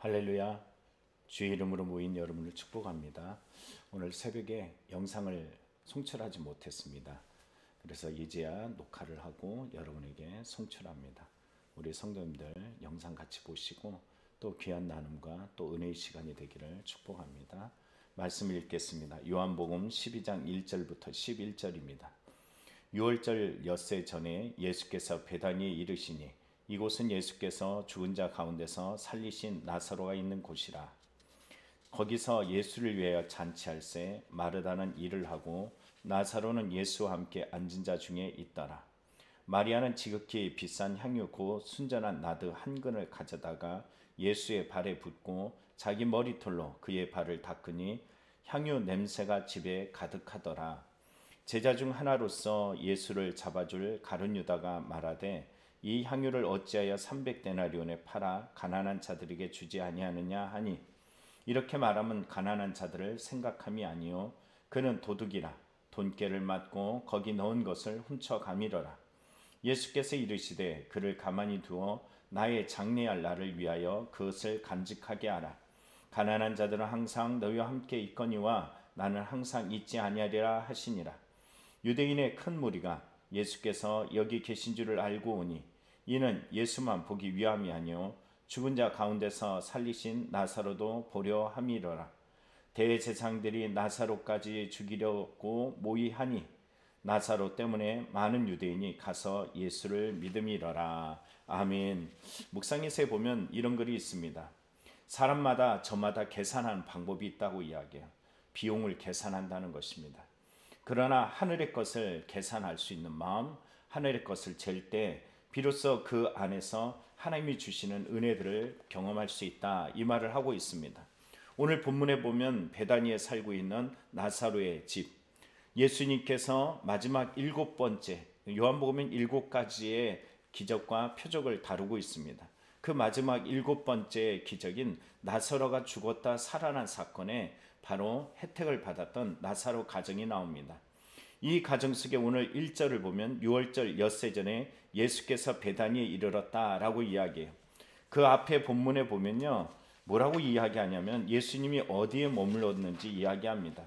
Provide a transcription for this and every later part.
할렐루야. 주의 이름으로 모인 여러분을 축복합니다. 오늘 새벽에 영상을 송출하지 못했습니다. 그래서 이제야 녹화를 하고 여러분에게 송출합니다. 우리 성도님들 영상 같이 보시고 또 귀한 나눔과 또 은혜의 시간이 되기를 축복합니다. 말씀을 읽겠습니다. 요한복음 12장 1절부터 11절입니다. 6월절 엿새 전에 예수께서 베다니에 이르시니 이곳은 예수께서 죽은 자 가운데서 살리신 나사로가 있는 곳이라. 거기서 예수를 위하여 잔치할새 마르다는 일을 하고 나사로는 예수와 함께 앉은 자 중에 있더라. 마리아는 지극히 비싼 향유 곧 순전한 나드 한 근을 가져다가 예수의 발에 붓고 자기 머리털로 그의 발을 닦으니 향유 냄새가 집에 가득하더라. 제자 중 하나로서 예수를 잡아줄 가룟 유다가 말하되 이 향유를 어찌하여 300데나리온에 팔아 가난한 자들에게 주지 아니하느냐 하니, 이렇게 말하면 가난한 자들을 생각함이 아니요 그는 도둑이라 돈깨를 맞고 거기 넣은 것을 훔쳐 가미러라. 예수께서 이르시되 그를 가만히 두어 나의 장례할 날을 위하여 그것을 간직하게 하라. 가난한 자들은 항상 너희와 함께 있거니와 나는 항상 있지 아니하리라 하시니라. 유대인의 큰 무리가 예수께서 여기 계신 줄을 알고 오니 이는 예수만 보기 위함이 아니요 죽은 자 가운데서 살리신 나사로도 보려 함이로라. 대제사장들이 나사로까지 죽이려고 모의하니 나사로 때문에 많은 유대인이 가서 예수를 믿음이러라. 아멘. 묵상에서 보면 이런 글이 있습니다. 사람마다 저마다 계산하는 방법이 있다고 이야기해요. 비용을 계산한다는 것입니다. 그러나 하늘의 것을 계산할 수 있는 마음, 하늘의 것을 잴 때 비로소 그 안에서 하나님이 주시는 은혜들을 경험할 수 있다, 이 말을 하고 있습니다. 오늘 본문에 보면 베다니에 살고 있는 나사로의 집, 예수님께서 마지막 7번째, 요한복음은 7가지의 기적과 표적을 다루고 있습니다. 그 마지막 7번째 기적인 나사로가 죽었다 살아난 사건에 바로 혜택을 받았던 나사로 가정이 나옵니다. 이 가정 속에 오늘 1절을 보면 6월절 엿새 전에 예수께서 베다니에 이르렀다라고 이야기해요. 그 앞에 본문에 보면요, 뭐라고 이야기하냐면 예수님이 어디에 머물렀는지 이야기합니다.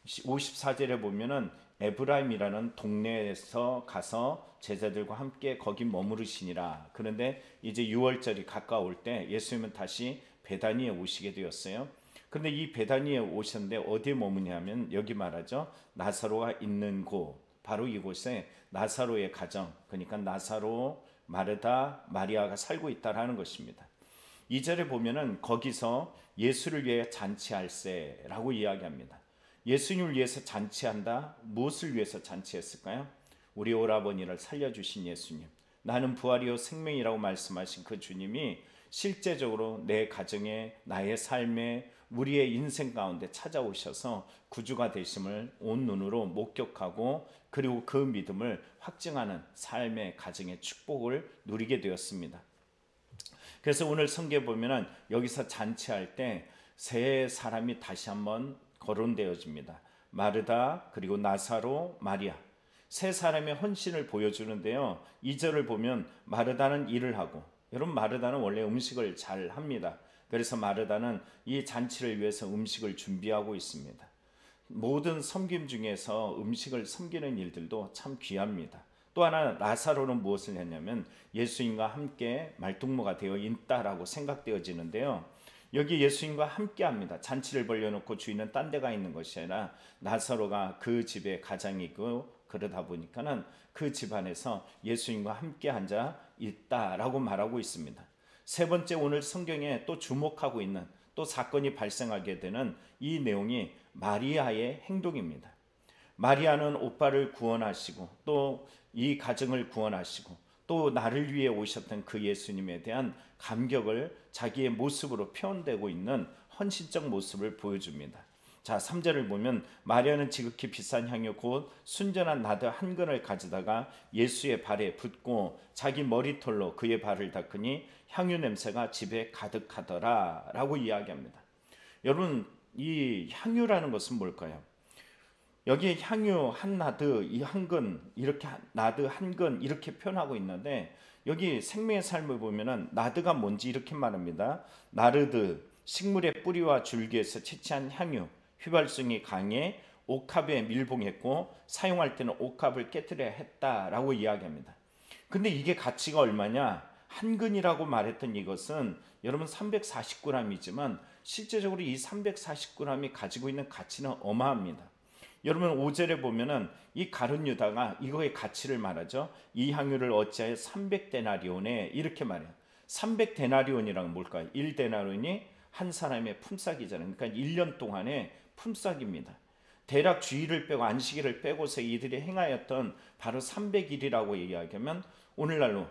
54절에 보면은 에브라임이라는 동네에서 가서 제자들과 함께 거기 머무르시니라. 그런데 이제 6월절이 가까울 때 예수님은 다시 베다니에 오시게 되었어요. 그런데 이 베다니에 오셨는데 어디에 머무냐면 여기 말하죠. 나사로가 있는 곳, 바로 이곳에 나사로의 가정, 그러니까 나사로, 마르다, 마리아가 살고 있다라는 것입니다. 2절에 보면은 거기서 예수를 위해 잔치할세라고 이야기합니다. 예수님을 위해서 잔치한다. 무엇을 위해서 잔치했을까요? 우리 오라버니를 살려주신 예수님, 나는 부활이요 생명이라고 말씀하신 그 주님이 실제적으로 내 가정에, 나의 삶에, 우리의 인생 가운데 찾아오셔서 구주가 되심을 온 눈으로 목격하고 그리고 그 믿음을 확증하는 삶의 가정의 축복을 누리게 되었습니다. 그래서 오늘 성경에 보면은 여기서 잔치할 때 세 사람이 다시 한번 거론되어집니다. 마르다, 그리고 나사로, 마리아, 세 사람의 헌신을 보여주는데요. 2절을 보면 마르다는 일을 하고, 여러분 마르다는 원래 음식을 잘 합니다. 그래서 마르다는 이 잔치를 위해서 음식을 준비하고 있습니다. 모든 섬김 중에서 음식을 섬기는 일들도 참 귀합니다. 또 하나 나사로는 무엇을 했냐면 예수님과 함께 말동무가 되어 있다라고 생각되어지는데요. 여기 예수님과 함께 합니다. 잔치를 벌려놓고 주인은 딴 데가 있는 것이 아니라 나사로가 그 집의 가장이고 그러다 보니까는 그 집안에서 예수님과 함께 앉아 있다라고 말하고 있습니다. 세 번째, 오늘 성경에 또 주목하고 있는 또 사건이 발생하게 되는 이 내용이 마리아의 행동입니다. 마리아는 오빠를 구원하시고 또 이 가정을 구원하시고 또 나를 위해 오셨던 그 예수님에 대한 감격을 자기의 모습으로 표현되고 있는 헌신적 모습을 보여줍니다. 자, 3절을 보면 마리아는 지극히 비싼 향유 곧 순전한 나드 한 근을 가져다가 예수의 발에 붓고 자기 머리털로 그의 발을 닦으니 향유 냄새가 집에 가득하더라 라고 이야기합니다. 여러분, 이 향유라는 것은 뭘까요? 여기에 향유 한 나드, 이 한 근, 이렇게 나드 한 근 이렇게 표현하고 있는데, 여기 생명의 삶을 보면은 나드가 뭔지 이렇게 말합니다. 나르드, 식물의 뿌리와 줄기에서 채취한 향유, 휘발성이 강해 옥합에 밀봉했고 사용할 때는 옥합을 깨뜨려야 했다라고 이야기합니다. 근데 이게 가치가 얼마냐? 한 근이라고 말했던 이것은 여러분 340g이지만 실제적으로 이 340g이 가지고 있는 가치는 어마합니다. 여러분 5절에 보면은 이 가룟 유다가 이거의 가치를 말하죠. 이 향유를 어찌하여 300데나리온에 이렇게 말해요. 300데나리온이란 뭘까요? 1데나리온이 한 사람의 품삯이잖아요. 그러니까 1년 동안의 품삯입니다. 대략 주일을 빼고 안식일을 빼고서 이들이 행하였던 바로 300일이라고 이야기하면 오늘날로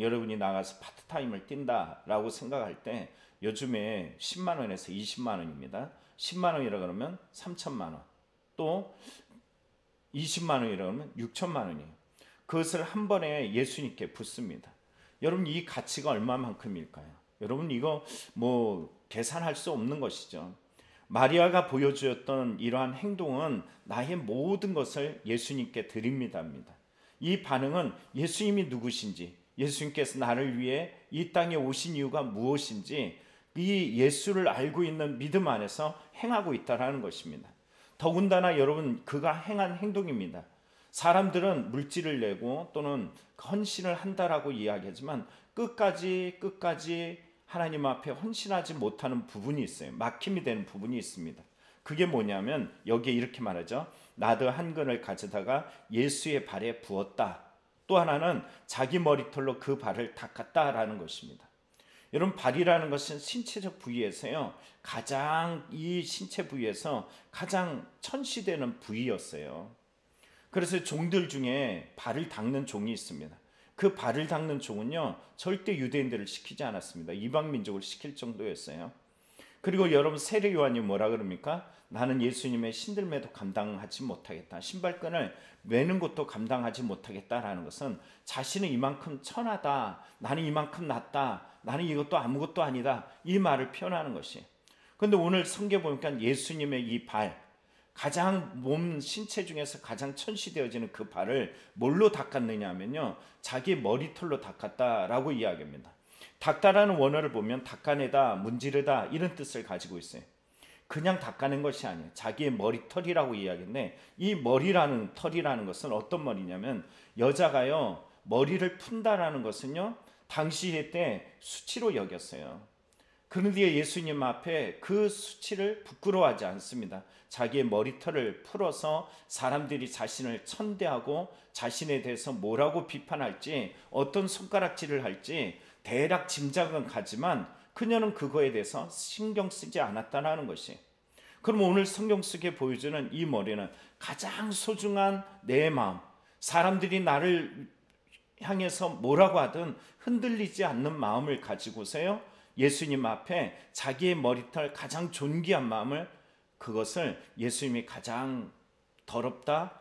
여러분이 나가서 파트타임을 뛴다라고 생각할 때 요즘에 10만 원에서 20만 원입니다. 10만 원이라 그러면 3천만 원, 또 20만 원이라 그러면 6천만 원이에요. 그것을 한 번에 예수님께 붓습니다. 여러분 이 가치가 얼마만큼일까요? 여러분 이거 뭐 계산할 수 없는 것이죠. 마리아가 보여주었던 이러한 행동은 나의 모든 것을 예수님께 드립니다입니다. 이 반응은 예수님이 누구신지, 예수님께서 나를 위해 이 땅에 오신 이유가 무엇인지 이 예수를 알고 있는 믿음 안에서 행하고 있다라는 것입니다. 더군다나 여러분 그가 행한 행동입니다. 사람들은 물질을 내고 또는 헌신을 한다라고 이야기하지만 끝까지 하나님 앞에 헌신하지 못하는 부분이 있어요. 막힘이 되는 부분이 있습니다. 그게 뭐냐면 여기에 이렇게 말하죠. 나드 한 근을 가져다가 예수의 발에 부었다. 또 하나는 자기 머리털로 그 발을 닦았다라는 것입니다. 여러분 발이라는 것은 신체적 부위에서요. 가장 이 신체 부위에서 가장 천시되는 부위였어요. 그래서 종들 중에 발을 닦는 종이 있습니다. 그 발을 닦는 종은요. 절대 유대인들을 시키지 않았습니다. 이방 민족을 시킬 정도였어요. 그리고 여러분 세례 요한이 뭐라 그럽니까? 나는 예수님의 신들매도 감당하지 못하겠다. 신발끈을 매는 것도 감당하지 못하겠다라는 것은 자신은 이만큼 천하다. 나는 이만큼 낮다. 나는 이것도 아무것도 아니다. 이 말을 표현하는 것이. 그런데 오늘 성경 보니까 예수님의 이 발, 가장 몸 신체 중에서 가장 천시되어지는 그 발을 뭘로 닦았느냐 하면요. 자기 머리털로 닦았다라고 이야기합니다. 닦다라는 원어를 보면 닦아내다, 문지르다 이런 뜻을 가지고 있어요. 그냥 닦아낸 것이 아니에요. 자기의 머리털이라고 이야기했는데 이 머리라는 털이라는 것은 어떤 머리냐면 여자가요. 머리를 푼다라는 것은요. 당시에 때 수치로 여겼어요. 그런데 예수님 앞에 그 수치를 부끄러워하지 않습니다. 자기의 머리털을 풀어서 사람들이 자신을 천대하고 자신에 대해서 뭐라고 비판할지 어떤 손가락질을 할지 대략 짐작은 가지만 그녀는 그거에 대해서 신경 쓰지 않았다는 것이. 그럼 오늘 성경 속에 보여주는 이 머리는 가장 소중한 내 마음, 사람들이 나를 향해서 뭐라고 하든 흔들리지 않는 마음을 가지고서요. 예수님 앞에 자기의 머리털 가장 존귀한 마음을 그것을 예수님이 가장 더럽다,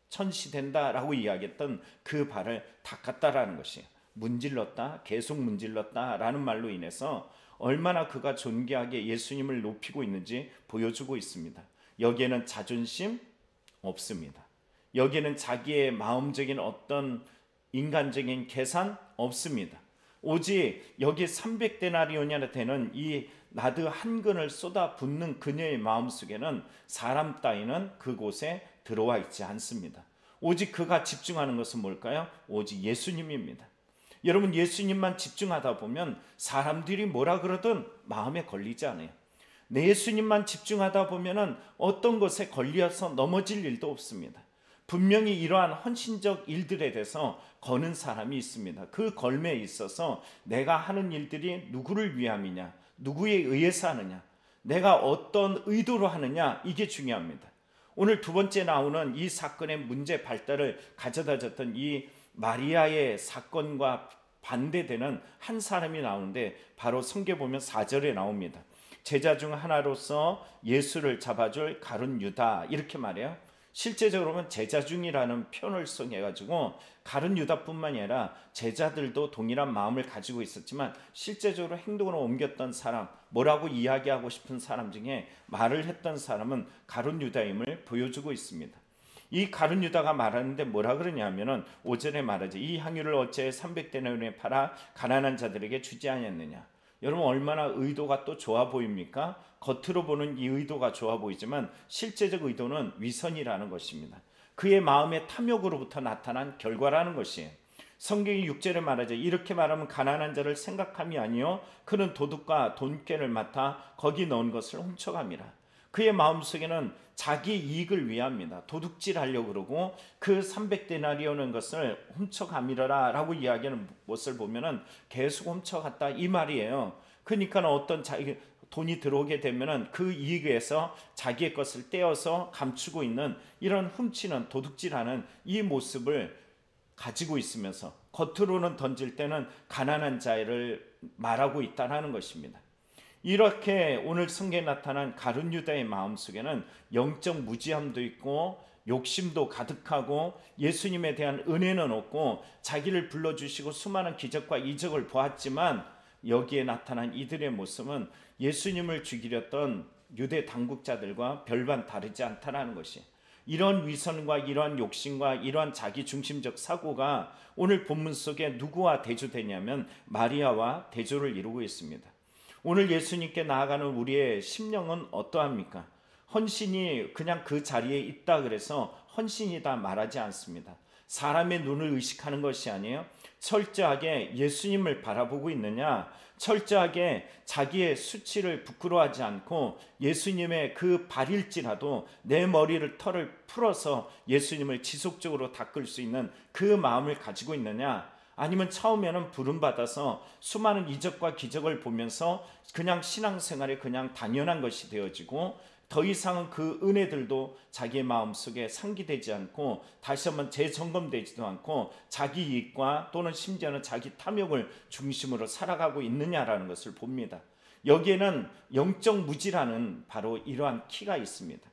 천시된다라고 이야기했던 그 발을 닦았다라는 것이에요. 문질렀다, 계속 문질렀다라는 말로 인해서 얼마나 그가 존귀하게 예수님을 높이고 있는지 보여주고 있습니다. 여기에는 자존심 없습니다. 여기에는 자기의 마음적인 어떤 인간적인 계산 없습니다. 오직 여기 300데나리온이나 되는 이 나드 한 근을 쏟아 붓는 그녀의 마음속에는 사람 따위는 그곳에 들어와 있지 않습니다. 오직 그가 집중하는 것은 뭘까요? 오직 예수님입니다. 여러분 예수님만 집중하다 보면 사람들이 뭐라 그러든 마음에 걸리지 않아요. 내 예수님만 집중하다 보면은 어떤 것에 걸려서 넘어질 일도 없습니다. 분명히 이러한 헌신적 일들에 대해서 거는 사람이 있습니다. 그 걸매에 있어서 내가 하는 일들이 누구를 위함이냐, 누구에 의해서 하느냐, 내가 어떤 의도로 하느냐, 이게 중요합니다. 오늘 두 번째 나오는 이 사건의 문제 발달을 가져다 줬던 이 마리아의 사건과 반대되는 한 사람이 나오는데 바로 성경 보면 4절에 나옵니다. 제자 중 하나로서 예수를 잡아줄 가룟 유다 이렇게 말해요. 실제적으로 보면 제자 중이라는 표현을 써가지고 가룟 유다뿐만이 아니라 제자들도 동일한 마음을 가지고 있었지만 실제적으로 행동으로 옮겼던 사람, 뭐라고 이야기하고 싶은 사람 중에 말을 했던 사람은 가룟 유다임을 보여주고 있습니다. 이 가룟 유다가 말하는데 뭐라 그러냐면은 5절에 말하지, 이 향유를 어째 300데나리온에 팔아 가난한 자들에게 주지 아니했느냐. 여러분, 얼마나 의도가 또 좋아 보입니까? 겉으로 보는 이 의도가 좋아 보이지만 실제적 의도는 위선이라는 것입니다. 그의 마음의 탐욕으로부터 나타난 결과라는 것이에요. 성경이 6절에 말하죠. 이렇게 말하면 가난한 자를 생각함이 아니요 그는 도둑과 돈꾀를 맡아 거기 넣은 것을 훔쳐갑니다. 그의 마음속에는 자기 이익을 위함입니다. 도둑질하려고 그러고 그 300데나리온인 것을 훔쳐가미러라 라고 이야기하는 것을 보면은 계속 훔쳐갔다 이 말이에요. 그러니까 어떤 자기 돈이 들어오게 되면은 그 이익에서 자기의 것을 떼어서 감추고 있는 이런 훔치는 도둑질하는 이 모습을 가지고 있으면서 겉으로는 던질 때는 가난한 자를 말하고 있다는 것입니다. 이렇게 오늘 성경에 나타난 가룟 유다의 마음속에는 영적 무지함도 있고 욕심도 가득하고 예수님에 대한 은혜는 없고 자기를 불러주시고 수많은 기적과 이적을 보았지만 여기에 나타난 이들의 모습은 예수님을 죽이렸던 유대 당국자들과 별반 다르지 않다라는 것이, 이런 위선과 이러한 욕심과 이러한 자기중심적 사고가 오늘 본문 속에 누구와 대조되냐면 마리아와 대조를 이루고 있습니다. 오늘 예수님께 나아가는 우리의 심령은 어떠합니까? 헌신이 그냥 그 자리에 있다 그래서 헌신이다 말하지 않습니다. 사람의 눈을 의식하는 것이 아니에요. 철저하게 예수님을 바라보고 있느냐, 철저하게 자기의 수치를 부끄러워하지 않고 예수님의 그 발일지라도 내 머리를 털을 풀어서 예수님을 지속적으로 닦을 수 있는 그 마음을 가지고 있느냐, 아니면 처음에는 부름받아서 수많은 이적과 기적을 보면서 그냥 신앙생활에 그냥 당연한 것이 되어지고 더 이상은 그 은혜들도 자기의 마음속에 상기되지 않고 다시 한번 재점검되지도 않고 자기 이익과 또는 심지어는 자기 탐욕을 중심으로 살아가고 있느냐라는 것을 봅니다. 여기에는 영적 무지라는 바로 이러한 키가 있습니다.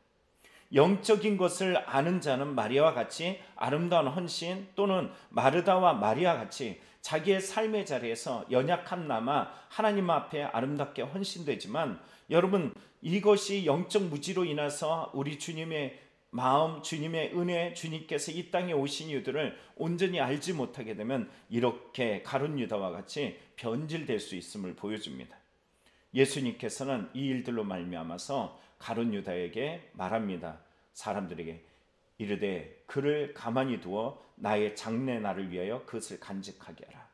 영적인 것을 아는 자는 마리아와 같이 아름다운 헌신, 또는 마르다와 마리아 같이 자기의 삶의 자리에서 연약함나마 하나님 앞에 아름답게 헌신되지만, 여러분, 이것이 영적 무지로 인해서 우리 주님의 마음, 주님의 은혜, 주님께서 이 땅에 오신 이유들을 온전히 알지 못하게 되면 이렇게 가룟 유다와 같이 변질될 수 있음을 보여줍니다. 예수님께서는 이 일들로 말미암아서 가룟 유다에게 말합니다. 사람들에게 이르되 그를 가만히 두어 나의 장래 날을 위하여 그것을 간직하게 하라.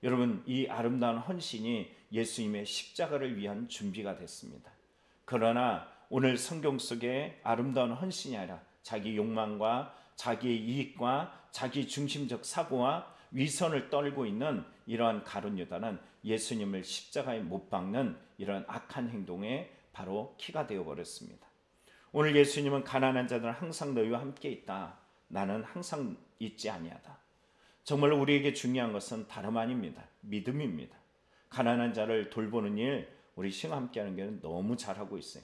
여러분, 이 아름다운 헌신이 예수님의 십자가를 위한 준비가 됐습니다. 그러나 오늘 성경 속에 아름다운 헌신이 아니라 자기 욕망과 자기의 이익과 자기 중심적 사고와 위선을 떨고 있는 이러한 가룟 유다는 예수님을 십자가에 못 박는 이런 악한 행동에 바로 키가 되어버렸습니다. 오늘 예수님은 가난한 자들은 항상 너희와 함께 있다. 나는 항상 있지 아니하다. 정말로 우리에게 중요한 것은 다름 아닙니다. 믿음입니다. 가난한 자를 돌보는 일, 우리 신과 함께하는 게 너무 잘하고 있어요.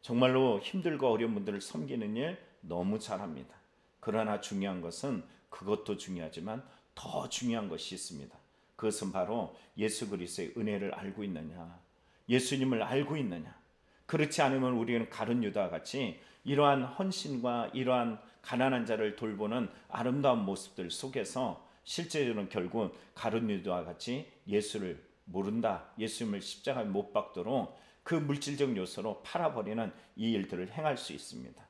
정말로 힘들고 어려운 분들을 섬기는 일 너무 잘합니다. 그러나 중요한 것은, 그것도 중요하지만 더 중요한 것이 있습니다. 그것은 바로 예수 그리스도의 은혜를 알고 있느냐, 예수님을 알고 있느냐. 그렇지 않으면 우리는 가룟 유다와 같이 이러한 헌신과 이러한 가난한 자를 돌보는 아름다운 모습들 속에서 실제로는 결국 가룟 유다와 같이 예수를 모른다, 예수님을 십자가에 못 박도록 그 물질적 요소로 팔아버리는 이 일들을 행할 수 있습니다.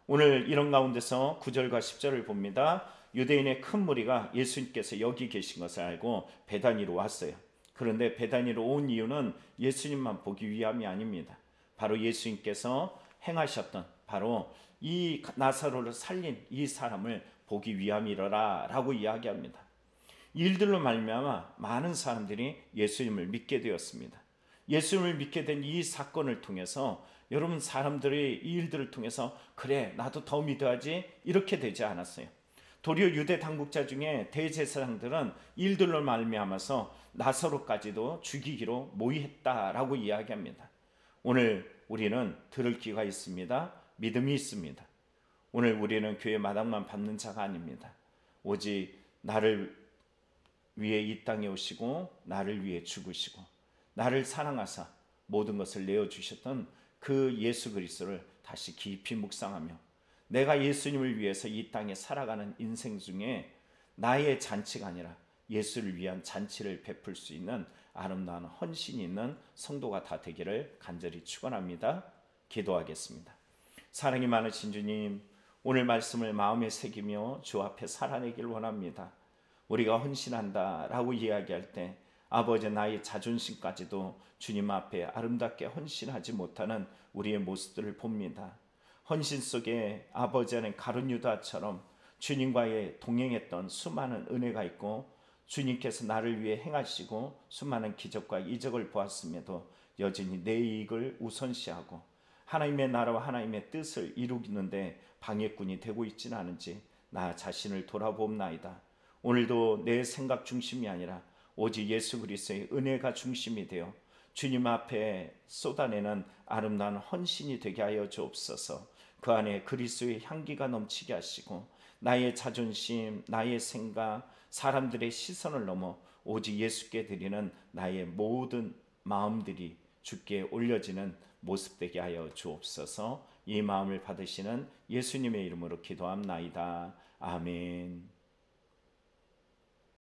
오늘 이런 가운데서 9절과 10절을 봅니다. 유대인의 큰 무리가 예수님께서 여기 계신 것을 알고 베다니로 왔어요. 그런데 베다니로 온 이유는 예수님만 보기 위함이 아닙니다. 바로 예수님께서 행하셨던 바로 이 나사로를 살린 이 사람을 보기 위함이라 라고 이야기합니다. 일들로 말미암아 많은 사람들이 예수님을 믿게 되었습니다. 예수님을 믿게 된 이 사건을 통해서 여러분, 사람들이 이 일들을 통해서 그래 나도 더 믿어야지 이렇게 되지 않았어요. 도리어 유대 당국자 중에 대제사장들은 일들로 말미암아서 나사로까지도 죽이기로 모의했다라고 이야기합니다. 오늘 우리는 들을 귀가 있습니다. 믿음이 있습니다. 오늘 우리는 교회 마당만 밟는 자가 아닙니다. 오직 나를 위해 이 땅에 오시고 나를 위해 죽으시고 나를 사랑하사 모든 것을 내어주셨던 그 예수 그리스도를 다시 깊이 묵상하며 내가 예수님을 위해서 이 땅에 살아가는 인생 중에 나의 잔치가 아니라 예수를 위한 잔치를 베풀 수 있는 아름다운 헌신이 있는 성도가 다 되기를 간절히 축원합니다. 기도하겠습니다. 사랑이 많으신 주님, 오늘 말씀을 마음에 새기며 주 앞에 살아내길 원합니다. 우리가 헌신한다 라고 이야기할 때 아버지 나의 자존심까지도 주님 앞에 아름답게 헌신하지 못하는 우리의 모습들을 봅니다. 헌신 속에 아버지는 가룟 유다처럼 주님과의 동행했던 수많은 은혜가 있고 주님께서 나를 위해 행하시고 수많은 기적과 이적을 보았음에도 여전히 내 이익을 우선시하고 하나님의 나라와 하나님의 뜻을 이루는데 방해꾼이 되고 있지는 않은지 나 자신을 돌아봅나이다. 오늘도 내 생각 중심이 아니라 오직 예수 그리스도의 은혜가 중심이 되어 주님 앞에 쏟아내는 아름다운 헌신이 되게 하여 주옵소서. 그 안에 그리스도의 향기가 넘치게 하시고 나의 자존심, 나의 생각, 사람들의 시선을 넘어 오직 예수께 드리는 나의 모든 마음들이 주께 올려지는 모습 되게 하여 주옵소서. 이 마음을 받으시는 예수님의 이름으로 기도합나이다. 아멘.